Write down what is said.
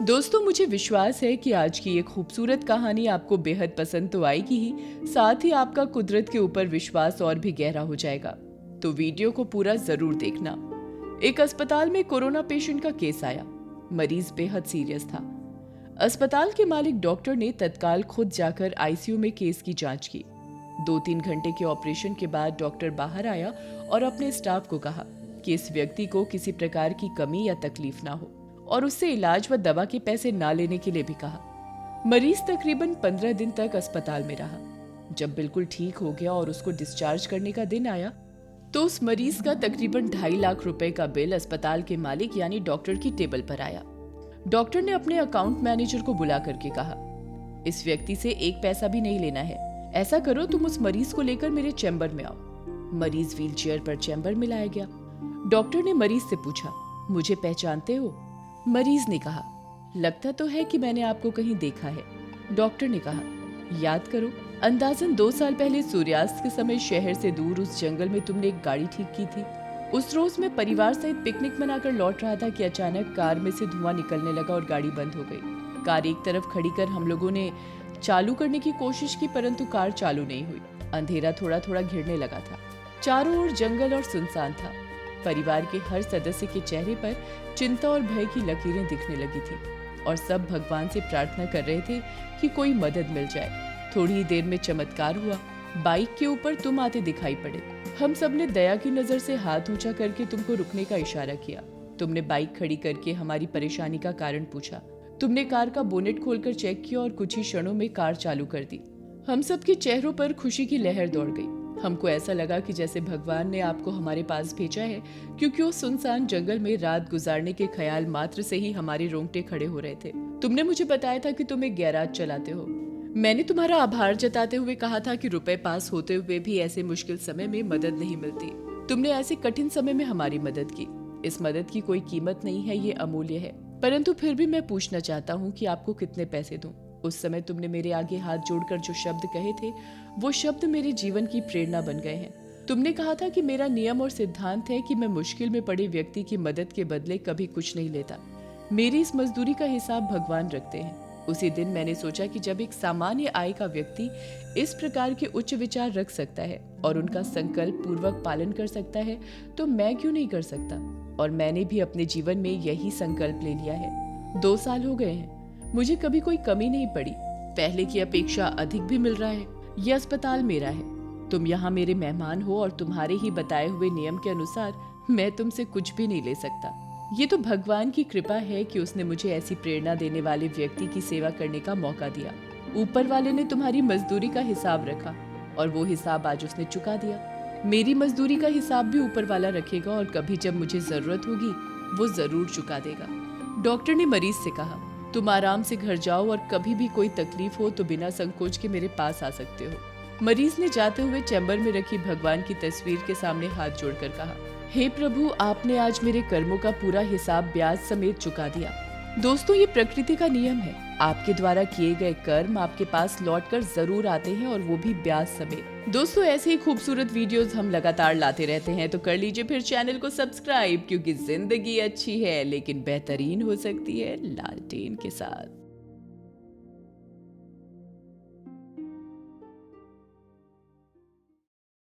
दोस्तों, मुझे विश्वास है कि आज की ये खूबसूरत कहानी आपको बेहद पसंद तो आएगी ही, साथ ही आपका कुदरत के ऊपर विश्वास और भी गहरा हो जाएगा। तो वीडियो को पूरा जरूर देखना। एक अस्पताल में कोरोना पेशेंट का केस आया। मरीज बेहद सीरियस था। अस्पताल के मालिक डॉक्टर ने तत्काल खुद जाकर आईसीयू में केस की जांच की। 2-3 घंटे के ऑपरेशन के बाद डॉक्टर बाहर आया और अपने स्टाफ को कहा कि इस व्यक्ति को किसी प्रकार की कमी या तकलीफ ना हो और उससे इलाज व दवा के पैसे ना लेने के लिए भी कहा। मरीज तकरीबन 15 दिन तक अस्पताल में रहा। जब बिल्कुल ठीक हो गया और उसको डिस्चार्ज करने का दिन आया तो उस मरीज का तकरीबन 2.5 लाख रुपए का बिल अस्पताल के मालिक यानी डॉक्टर की टेबल पर आया। डॉक्टर ने अपने अकाउंट मैनेजर को बुला करके कहा, इस व्यक्ति से एक पैसा भी नहीं लेना है। ऐसा करो, तुम उस मरीज को लेकर मेरे चैम्बर में आओ। मरीज व्हीलचेयर पर चैम्बर में लाया गया। डॉक्टर ने मरीज से पूछा, मुझे पहचानते हो? मरीज ने कहा, लगता तो है कि मैंने आपको कहीं देखा है। डॉक्टर ने कहा, याद करो, अंदाजन 2 साल पहले सूर्यास्त के समय शहर से दूर उस जंगल में तुमने एक गाड़ी ठीक की थी। उस रोज मैं परिवार सहित पिकनिक मनाकर लौट रहा था कि अचानक कार में से धुआं निकलने लगा और गाड़ी बंद हो गई। कार एक तरफ खड़ी कर हम लोगों ने चालू करने की कोशिश की, परंतु कार चालू नहीं हुई। अंधेरा थोड़ा थोड़ा घिरने लगा था। चारों ओर जंगल और सुनसान था। परिवार के हर सदस्य के चेहरे पर चिंता और भय की लकीरें दिखने लगी थी और सब भगवान से प्रार्थना कर रहे थे कि कोई मदद मिल जाए। थोड़ी ही देर में चमत्कार हुआ। बाइक के ऊपर तुम आते दिखाई पड़े। हम सब ने दया की नजर से हाथ ऊंचा करके तुमको रुकने का इशारा किया। तुमने बाइक खड़ी करके हमारी परेशानी का कारण पूछा। तुमने कार का बोनेट खोलकर चेक किया और कुछ ही क्षणों में कार चालू कर दी। हम सब के चेहरों पर खुशी की लहर दौड़ गई। हमको ऐसा लगा कि जैसे भगवान ने आपको हमारे पास भेजा है, क्योंकि उस सुनसान जंगल में रात गुजारने के ख्याल मात्र से ही हमारे रोंगटे खड़े हो रहे थे। तुमने मुझे बताया था कि तुम एक गैराज चलाते हो। मैंने तुम्हारा आभार जताते हुए कहा था कि रुपए पास होते हुए भी ऐसे मुश्किल समय में मदद नहीं मिलती। तुमने ऐसे कठिन समय में हमारी मदद की। इस मदद की कोई कीमत नहीं है, ये अमूल्य है। परंतु फिर भी मैं पूछना चाहता हूँ कि आपको कितने पैसे दूं? उस समय तुमने मेरे आगे हाथ जोड़कर जो शब्द कहे थे, वो शब्द मेरे जीवन की प्रेरणा बन गए हैं। तुमने कहा था कि मेरा नियम और सिद्धांत है कि मैं मुश्किल में पड़े व्यक्ति की मदद के बदले कभी कुछ नहीं लेता। मेरी इस मजदूरी का हिसाब भगवान रखते हैं। उसी दिन मैंने सोचा कि जब एक सामान्य आय का व्यक्ति इस प्रकार के उच्च विचार रख सकता है और उनका संकल्प पूर्वक पालन कर सकता है, तो मैं क्यों नहीं कर सकता। और मैंने भी अपने जीवन में यही संकल्प ले लिया है। 2 साल हो गए हैं, मुझे कभी कोई कमी नहीं पड़ी। पहले की अपेक्षा अधिक भी मिल रहा है। यह अस्पताल मेरा है। तुम यहाँ मेरे मेहमान हो और तुम्हारे ही बताए हुए नियम के अनुसार मैं तुमसे कुछ भी नहीं ले सकता। ये तो भगवान की कृपा है कि उसने मुझे ऐसी प्रेरणा देने वाले व्यक्ति की सेवा करने का मौका दिया। ऊपर वाले ने तुम्हारी मजदूरी का हिसाब रखा और वो हिसाब आज उसने चुका दिया। मेरी मजदूरी का हिसाब भी ऊपर वाला रखेगा और कभी जब मुझे जरूरत होगी वो जरूर चुका देगा। डॉक्टर ने मरीज से कहा, तुम आराम से घर जाओ और कभी भी कोई तकलीफ हो तो बिना संकोच के मेरे पास आ सकते हो। मरीज ने जाते हुए चैम्बर में रखी भगवान की तस्वीर के सामने हाथ जोड़कर कहा, हे प्रभु, आपने आज मेरे कर्मों का पूरा हिसाब ब्याज समेत चुका दिया। दोस्तों, ये प्रकृति का नियम है। आपके द्वारा किए गए कर्म आपके पास लौटकर जरूर आते हैं और वो भी ब्याज समेत। दोस्तों, ऐसे ही खूबसूरत वीडियोस हम लगातार लाते रहते हैं, तो कर लीजिए फिर चैनल को सब्सक्राइब, क्योंकि जिंदगी अच्छी है लेकिन बेहतरीन हो सकती है लालटेन के साथ।